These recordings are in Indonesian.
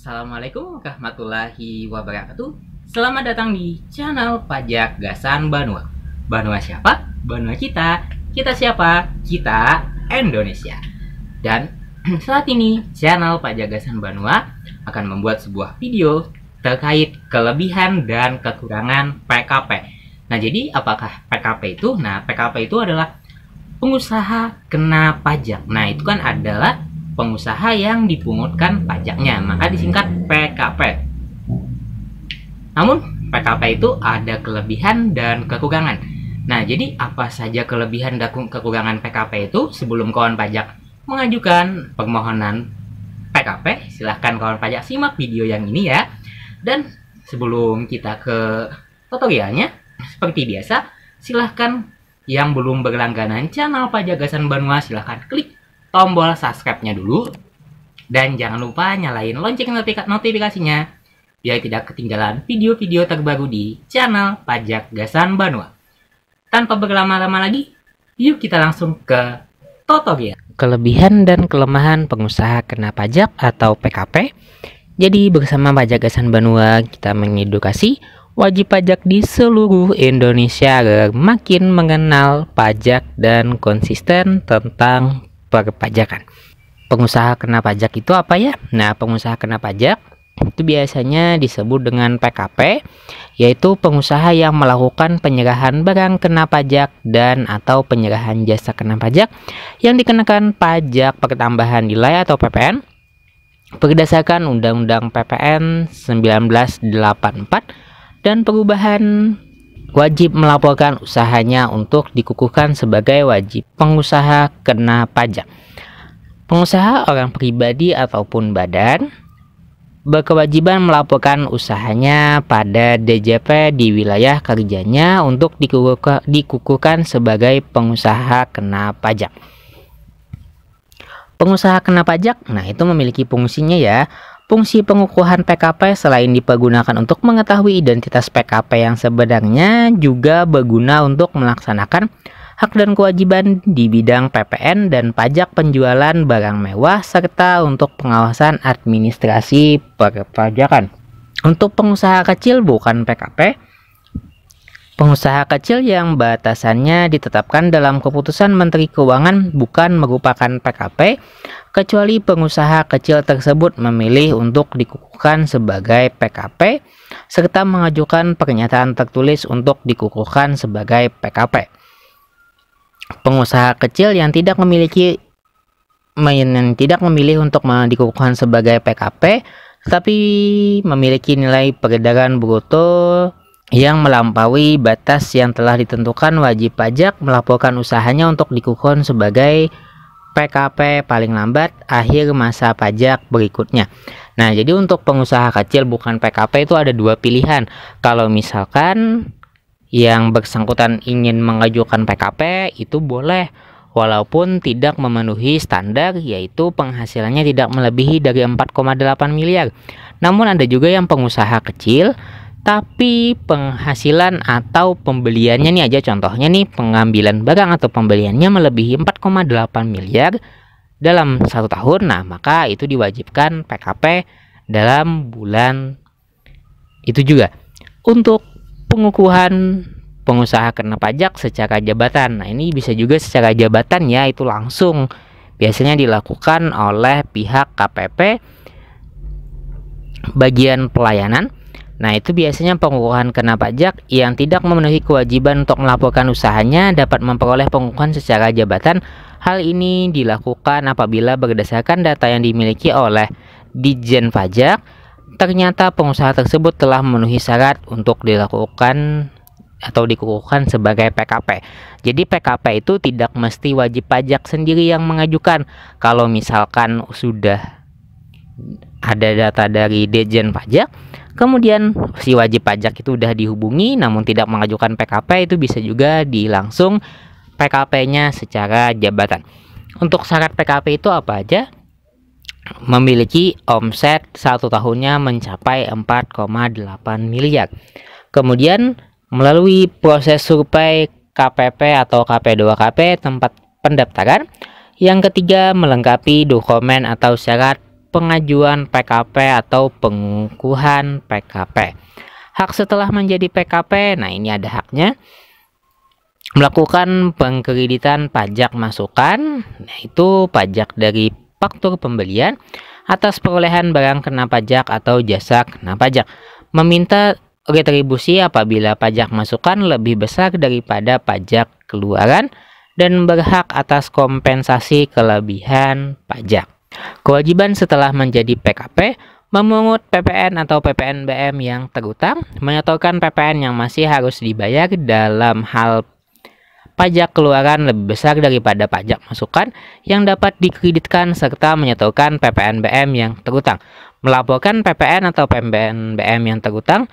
Assalamualaikum warahmatullahi wabarakatuh. Selamat datang di channel Pajak Gasan Banua. Banua siapa? Banua kita. Kita siapa? Kita Indonesia. Dan saat ini channel Pajak Gasan Banua akan membuat sebuah video terkait kelebihan dan kekurangan PKP. Nah, jadi apakah PKP itu? Nah, PKP itu adalah pengusaha kena pajak. Nah, itu kan adalah pengusaha yang dipungutkan pajaknya, maka disingkat PKP. Namun PKP itu ada kelebihan dan kekurangan. Nah, jadi apa saja kelebihan dan kekurangan PKP itu? Sebelum kawan pajak mengajukan permohonan PKP, silahkan kawan pajak simak video yang ini ya. Dan sebelum kita ke tutorialnya, seperti biasa, silahkan yang belum berlangganan channel Pajak Gasan Banua silahkan klik tombol subscribe-nya dulu, dan jangan lupa nyalain lonceng notifikasinya biar tidak ketinggalan video-video terbaru di channel Pajak Gasan Banua. Tanpa berlama-lama lagi, yuk kita langsung ke tutorial. Kelebihan dan kelemahan pengusaha kena pajak atau PKP. Jadi bersama Pajak Gasan Banua kita mengedukasi wajib pajak di seluruh Indonesia agar makin mengenal pajak dan konsisten tentang perpajakan. Pengusaha kena pajak itu apa ya? Nah, pengusaha kena pajak itu biasanya disebut dengan PKP, yaitu pengusaha yang melakukan penyerahan barang kena pajak dan atau penyerahan jasa kena pajak yang dikenakan pajak pertambahan nilai atau PPN berdasarkan Undang-Undang PPN 1984 dan perubahan wajib melaporkan usahanya untuk dikukuhkan sebagai wajib pengusaha kena pajak. Pengusaha orang pribadi ataupun badan berkewajiban melaporkan usahanya pada DJP di wilayah kerjanya untuk dikukuhkan sebagai pengusaha kena pajak. Pengusaha kena pajak, nah itu memiliki fungsinya ya. Fungsi pengukuhan PKP selain dipergunakan untuk mengetahui identitas PKP yang sebenarnya juga berguna untuk melaksanakan hak dan kewajiban di bidang PPN dan pajak penjualan barang mewah serta untuk pengawasan administrasi perpajakan. Untuk pengusaha kecil bukan PKP, pengusaha kecil yang batasannya ditetapkan dalam keputusan Menteri Keuangan bukan merupakan PKP kecuali pengusaha kecil tersebut memilih untuk dikukuhkan sebagai PKP serta mengajukan pernyataan tertulis untuk dikukuhkan sebagai PKP. Pengusaha kecil yang tidak memilih untuk dikukuhkan sebagai PKP tetapi memiliki nilai peredaran bruto yang melampaui batas yang telah ditentukan wajib pajak melaporkan usahanya untuk dikukuhkan sebagai PKP paling lambat akhir masa pajak berikutnya. Nah, jadi untuk pengusaha kecil bukan PKP itu ada dua pilihan. Kalau misalkan yang bersangkutan ingin mengajukan PKP itu boleh walaupun tidak memenuhi standar, yaitu penghasilannya tidak melebihi dari 4,8 miliar. Namun ada juga yang pengusaha kecil tapi penghasilan atau pembeliannya nih aja contohnya nih, pengambilan barang atau pembeliannya melebihi 4,8 miliar dalam 1 tahun. Nah, maka itu diwajibkan PKP dalam bulan itu juga. Untuk pengukuhan pengusaha kena pajak secara jabatan, nah ini bisa juga secara jabatan ya, itu langsung biasanya dilakukan oleh pihak KPP bagian pelayanan. Nah, itu biasanya pengukuhan kena pajak yang tidak memenuhi kewajiban untuk melaporkan usahanya dapat memperoleh pengukuhan secara jabatan. Hal ini dilakukan apabila berdasarkan data yang dimiliki oleh Ditjen Pajak, ternyata pengusaha tersebut telah memenuhi syarat untuk dilakukan atau dikukuhkan sebagai PKP. Jadi PKP itu tidak mesti wajib pajak sendiri yang mengajukan. Kalau misalkan sudah ada data dari Ditjen Pajak, kemudian si wajib pajak itu udah dihubungi namun tidak mengajukan PKP, itu bisa juga dilangsung PKP-nya secara jabatan. Untuk syarat PKP itu apa aja? Memiliki omset 1 tahunnya mencapai 4,8 miliar. Kemudian melalui proses survei KPP atau KP2KP tempat pendaftaran. Yang ketiga, melengkapi dokumen atau syarat pengajuan PKP atau pengukuhan PKP. Hak setelah menjadi PKP, nah ini ada haknya. Melakukan pengkreditan pajak masukan, nah itu pajak dari faktur pembelian atas perolehan barang kena pajak atau jasa kena pajak. Meminta retribusi apabila pajak masukan lebih besar daripada pajak keluaran dan berhak atas kompensasi kelebihan pajak. Kewajiban setelah menjadi PKP, memungut PPN atau PPNBM yang terutang, menyetorkan PPN yang masih harus dibayar dalam hal pajak keluaran lebih besar daripada pajak masukan yang dapat dikreditkan, serta menyetorkan PPNBM yang terutang, melaporkan PPN atau PPNBM yang terutang.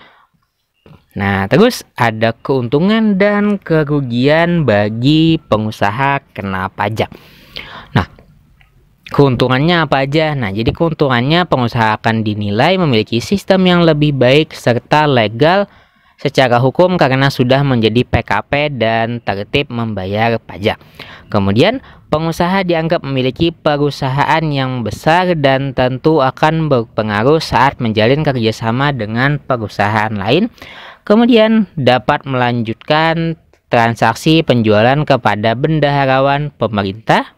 Nah, terus ada keuntungan dan kerugian bagi pengusaha kena pajak. Nah, keuntungannya apa aja? Nah, jadi keuntungannya pengusaha akan dinilai memiliki sistem yang lebih baik serta legal secara hukum karena sudah menjadi PKP dan tertib membayar pajak. Kemudian, pengusaha dianggap memiliki perusahaan yang besar dan tentu akan berpengaruh saat menjalin kerjasama dengan perusahaan lain. Kemudian, dapat melanjutkan transaksi penjualan kepada bendaharawan pemerintah.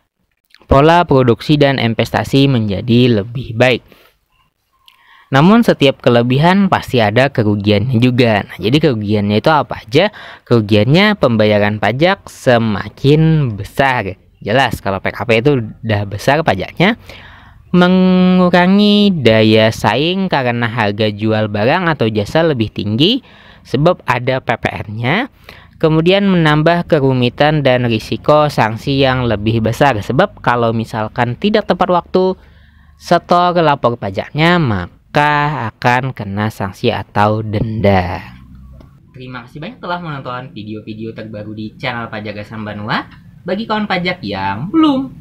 Pola produksi dan investasi menjadi lebih baik. Namun setiap kelebihan pasti ada kerugiannya juga. Nah, jadi kerugiannya itu apa aja? Kerugiannya pembayaran pajak semakin besar. Jelas kalau PKP itu udah besar pajaknya. Mengurangi daya saing karena harga jual barang atau jasa lebih tinggi sebab ada PPN-nya. Kemudian menambah kerumitan dan risiko sanksi yang lebih besar sebab kalau misalkan tidak tepat waktu setor lapor pajaknya maka akan kena sanksi atau denda. Terima kasih banyak telah menonton video-video terbaru di channel Pajagasan Banua. Bagi kawan pajak yang belum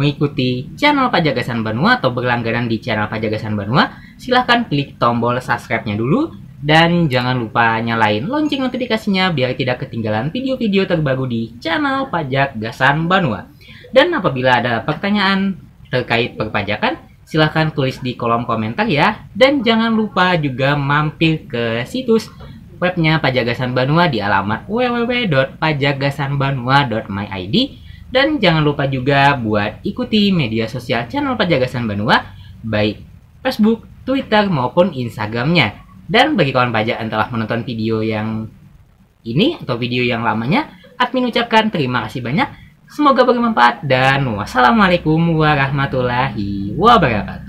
mengikuti channel Pajagasan Banua atau berlangganan di channel Pajagasan Banua, silahkan klik tombol subscribe-nya dulu. Dan jangan lupa nyalain lonceng notifikasinya biar tidak ketinggalan video-video terbaru di channel Pajagasan Banua. Dan apabila ada pertanyaan terkait perpajakan, silahkan tulis di kolom komentar ya. Dan jangan lupa juga mampir ke situs webnya Pajagasan Banua di alamat www.pajagasanbanua.myid. Dan jangan lupa juga buat ikuti media sosial channel Pajagasan Banua, baik Facebook, Twitter, maupun Instagramnya. Dan bagi kawan pajak yang telah menonton video yang ini atau video yang lamanya, admin ucapkan terima kasih banyak. Semoga bermanfaat dan wassalamualaikum warahmatullahi wabarakatuh.